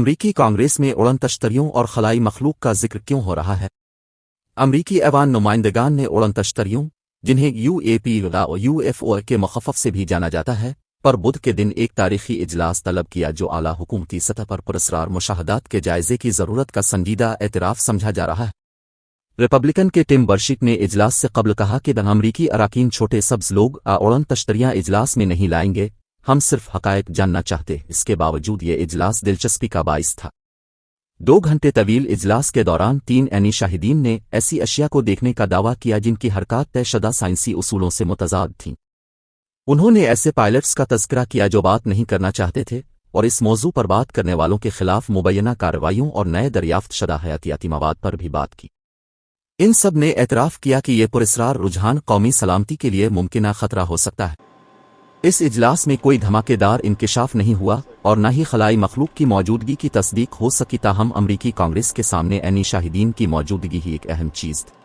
امریکی کانگریس میں اڑن تشتریوں اور خلائی مخلوق کا ذکر کیوں ہو رہا ہے؟ امریکی ایوان نمائندگان نے اڑن تشتریوں، جنہیں UAP یا UFO کے مخفف سے بھی جانا جاتا ہے، پر بدھ کے دن ایک تاریخی اجلاس طلب کیا جو اعلیٰ حکومتی سطح پر پراسرار مشاہدات کے جائزے کی ضرورت کا سنجیدہ اعتراف سمجھا جا رہا ہے۔ ریپبلکن کے ٹم برشک نے اجلاس سے قبل کہا کہ امریکی اراکین چھوٹے سبز لوگ اڑن تشتریاں اجلاس میں نہیں لائیں گے، ہم صرف حقائق جاننا چاہتے۔ اس کے باوجود یہ اجلاس دلچسپی کا باعث تھا۔ 2 گھنٹے طویل اجلاس کے دوران 3 عینی شاہدین نے ایسی اشیاء کو دیکھنے کا دعویٰ کیا جن کی حرکات طے شدہ سائنسی اصولوں سے متضاد تھیں۔ انہوں نے ایسے پائلٹس کا تذکرہ کیا جو بات نہیں کرنا چاہتے تھے، اور اس موضوع پر بات کرنے والوں کے خلاف مبینہ کارروائیوں اور نئے دریافت شدہ حیاتیاتی مواد پر بھی بات کی۔ ان سب نے اعتراف کیا کہ یہ پراسرار رجحان قومی سلامتی کے لیے ممکنہ خطرہ ہو سکتا ہے۔ اس اجلاس میں کوئی دھماکے دار انکشاف نہیں ہوا اور نہ ہی خلائی مخلوق کی موجودگی کی تصدیق ہو سکی، تاہم امریکی کانگریس کے سامنے عینی شاہدین کی موجودگی ہی ایک اہم چیز تھی۔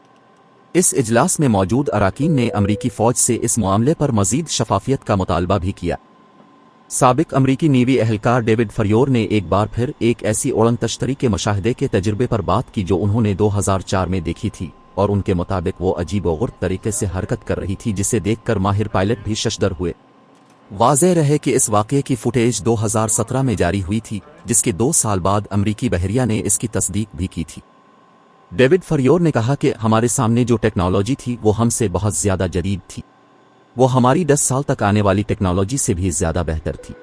اس اجلاس میں موجود اراکین نے امریکی فوج سے اس معاملے پر مزید شفافیت کا مطالبہ بھی کیا۔ سابق امریکی نیوی اہلکار ڈیوڈ فریور نے ایک بار پھر ایک ایسی اڑن تشتری کے مشاہدے کے تجربے پر بات کی جو انہوں نے 2004 میں دیکھی تھی، اور ان کے مطابق وہ عجیب و غرب طریقے سے حرکت کر رہی تھی جسے دیکھ کر ماہر پائلٹ بھی ششدر ہوئے۔ واضح رہے کہ اس واقعے کی فوٹیج 2017 میں جاری ہوئی تھی، جس کے 2 سال بعد امریکی بحریہ نے اس کی تصدیق بھی کی تھی۔ ڈیوڈ فریور نے کہا کہ ہمارے سامنے جو ٹیکنالوجی تھی وہ ہم سے بہت زیادہ جدید تھی، وہ ہماری 10 سال تک آنے والی ٹیکنالوجی سے بھی زیادہ بہتر تھی۔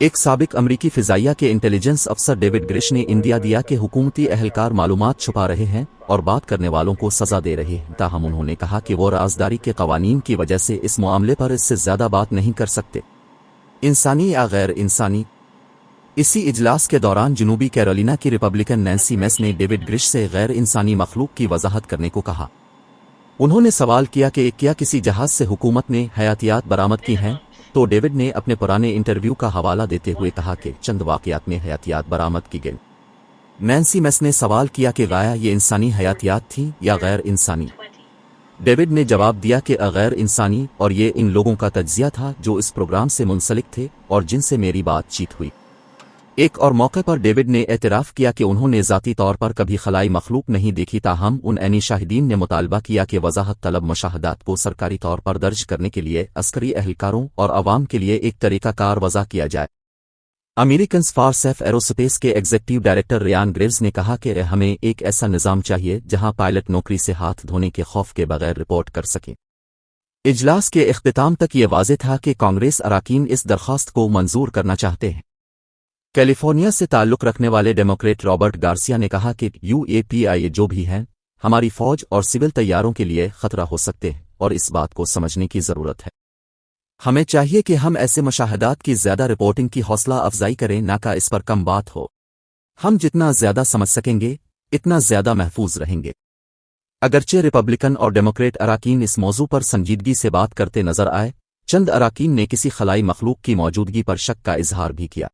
ایک سابق امریکی فضائیہ کے انٹیلیجنس افسر ڈیوڈ گرش نے اندیا دیا کہ حکومتی اہلکار معلومات چھپا رہے ہیں اور بات کرنے والوں کو سزا دے رہے ہیں، تاہم انہوں نے کہا کہ وہ رازداری کے قوانین کی وجہ سے اس معاملے پر اس سے زیادہ بات نہیں کر سکتے۔ انسانی یا غیر انسانی؟ اسی اجلاس کے دوران جنوبی کیرولینا کی ریپبلکن نینسی میس نے ڈیوڈ گرش سے غیر انسانی مخلوق کی وضاحت کرنے کو کہا۔ انہوں نے سوال کیا کہ کیا کسی جہاز سے حکومت نے حیاتیات برآمد کی ہیں، تو ڈیوڈ نے اپنے پرانے انٹرویو کا حوالہ دیتے ہوئے کہا کہ چند واقعات میں حیاتیات برآمد کی گئی۔ نینسی میس نے سوال کیا کہ گایا یہ انسانی حیاتیات تھیں یا غیر انسانی؟ ڈیوڈ نے جواب دیا کہ غیر انسانی، اور یہ ان لوگوں کا تجزیہ تھا جو اس پروگرام سے منسلک تھے اور جن سے میری بات چیت ہوئی۔ ایک اور موقع پر ڈیوڈ نے اعتراف کیا کہ انہوں نے ذاتی طور پر کبھی خلائی مخلوق نہیں دیکھی، تاہم ان عینی شاہدین نے مطالبہ کیا کہ وضاحت طلب مشاہدات کو سرکاری طور پر درج کرنے کے لیے عسکری اہلکاروں اور عوام کے لیے ایک طریقہ کار وضع کیا جائے۔ امریکنز فار سیف ایروسپیس کے ایگزیکٹو ڈائریکٹر ریان گریوز نے کہا کہ ہمیں ایک ایسا نظام چاہیے جہاں پائلٹ نوکری سے ہاتھ دھونے کے خوف کے بغیر رپورٹ کر سکیں۔ اجلاس کے اختتام تک یہ واضح تھا کہ کانگریس اراکین اس درخواست کو منظور کرنا چاہتے ہیں۔ کیلیفورنیا سے تعلق رکھنے والے ڈیموکریٹ رابرٹ گارسیا نے کہا کہ UAP جو بھی ہیں ہماری فوج اور سول طیاروں کے لیے خطرہ ہو سکتے ہیں، اور اس بات کو سمجھنے کی ضرورت ہے۔ ہمیں چاہیے کہ ہم ایسے مشاہدات کی زیادہ رپورٹنگ کی حوصلہ افزائی کریں، نہ کہ اس پر کم بات ہو۔ ہم جتنا زیادہ سمجھ سکیں گے اتنا زیادہ محفوظ رہیں گے۔ اگرچہ ریپبلکن اور ڈیموکریٹ اراکین اس موضوع پر سنجیدگی سے بات کرتے نظر آئے، چند اراکین نے کسی خلائی مخلوق کی موجودگی پر شک کا اظہار بھی کیا۔